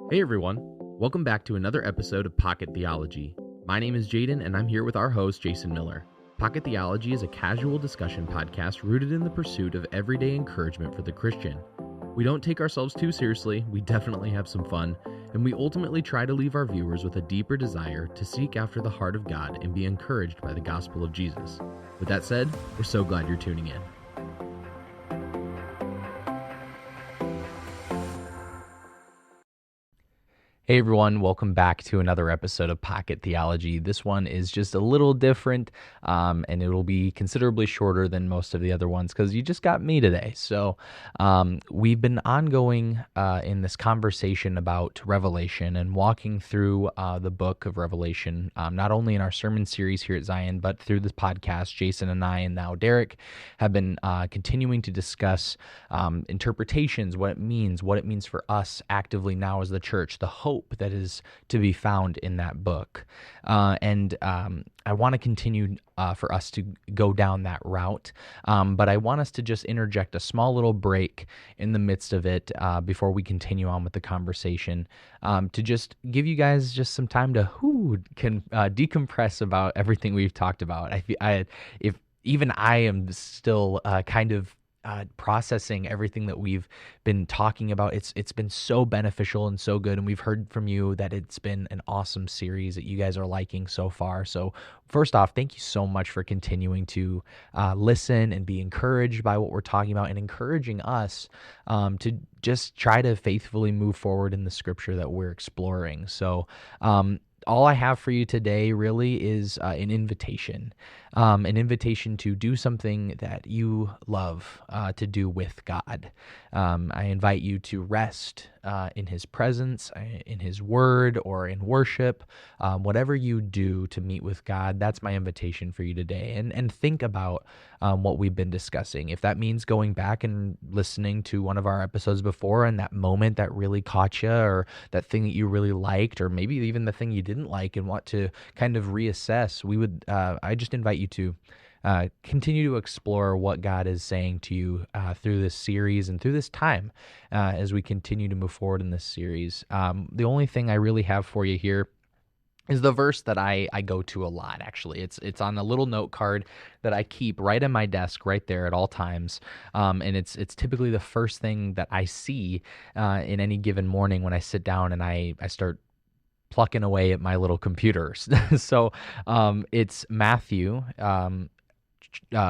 Hey everyone, welcome back to another episode of Pocket Theology. My name is Jaden and I'm here with our host Jason Miller. Pocket Theology is a casual discussion podcast rooted in the pursuit of everyday encouragement for the Christian. We don't take ourselves too seriously, we definitely have some fun, and we ultimately try to leave our viewers with a deeper desire to seek after the heart of God and be encouraged by the gospel of Jesus. With that said, we're so glad you're tuning in. Hey everyone, welcome back to another episode of Pocket Theology. This one is just a little different, and it'll be considerably shorter than most of the other ones because you just got me today. So we've been ongoing in this conversation about Revelation and walking through the book of Revelation, not only in our sermon series here at Zion, but through this podcast. Jason and I, and now Derek, have been continuing to discuss interpretations, what it means for us actively now as the church, the hope that is to be found in that book. And I want to continue for us to go down that route, but I want us to just interject a small little break in the midst of it before we continue on with the conversation, to just give you guys just some time to decompress about everything we've talked about. If even I am still kind of processing everything that we've been talking about. It's been so beneficial and so good, and we've heard from you that it's been an awesome series that you guys are liking so far. So first off, thank you so much for continuing to listen and be encouraged by what we're talking about and encouraging us to just try to faithfully move forward in the scripture that we're exploring. So all I have for you today really is an invitation to do something that you love to do with God. I invite you to rest in His presence, in His Word, or in worship. Whatever you do to meet with God, that's my invitation for you today. And think about what we've been discussing. If that means going back and listening to one of our episodes before and that moment that really caught you, or that thing that you really liked, or maybe even the thing you didn't like and want to kind of reassess, I just invite you to continue to explore what God is saying to you through this series and through this time as we continue to move forward in this series. The only thing I really have for you here is the verse that I go to a lot, actually. It's on a little note card that I keep right on my desk right there at all times. And it's typically the first thing that I see in any given morning when I sit down and I start plucking away at my little computer. So it's Matthew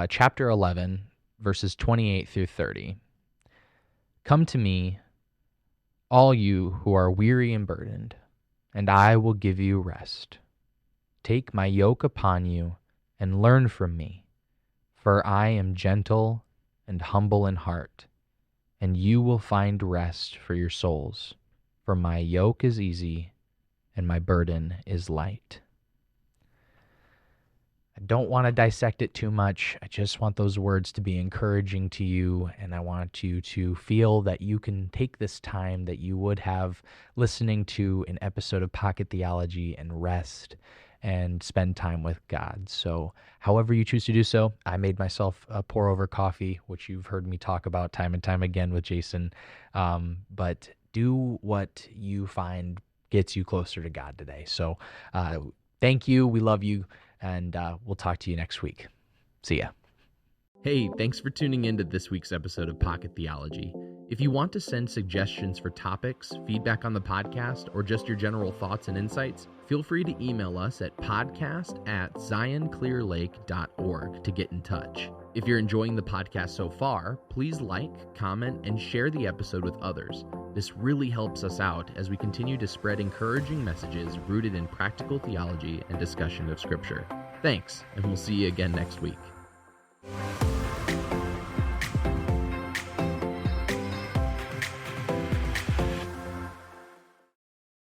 chapter 11, verses 28 through 30. Come to me, all you who are weary and burdened, and I will give you rest. Take my yoke upon you and learn from me, for I am gentle and humble in heart, and you will find rest for your souls. For my yoke is easy and my burden is light. I don't want to dissect it too much. I just want those words to be encouraging to you, and I want you to feel that you can take this time that you would have listening to an episode of Pocket Theology and rest and spend time with God. So however you choose to do so, I made myself a pour-over coffee, which you've heard me talk about time and time again with Jason, but do what you find gets you closer to God today. So thank you. We love you. And we'll talk to you next week. See ya. Hey, thanks for tuning in to this week's episode of Pocket Theology. If you want to send suggestions for topics, feedback on the podcast, or just your general thoughts and insights, feel free to email us at podcast@zionclearlake.org to get in touch. If you're enjoying the podcast so far, please like, comment, and share the episode with others. This really helps us out as we continue to spread encouraging messages rooted in practical theology and discussion of Scripture. Thanks, and we'll see you again next week.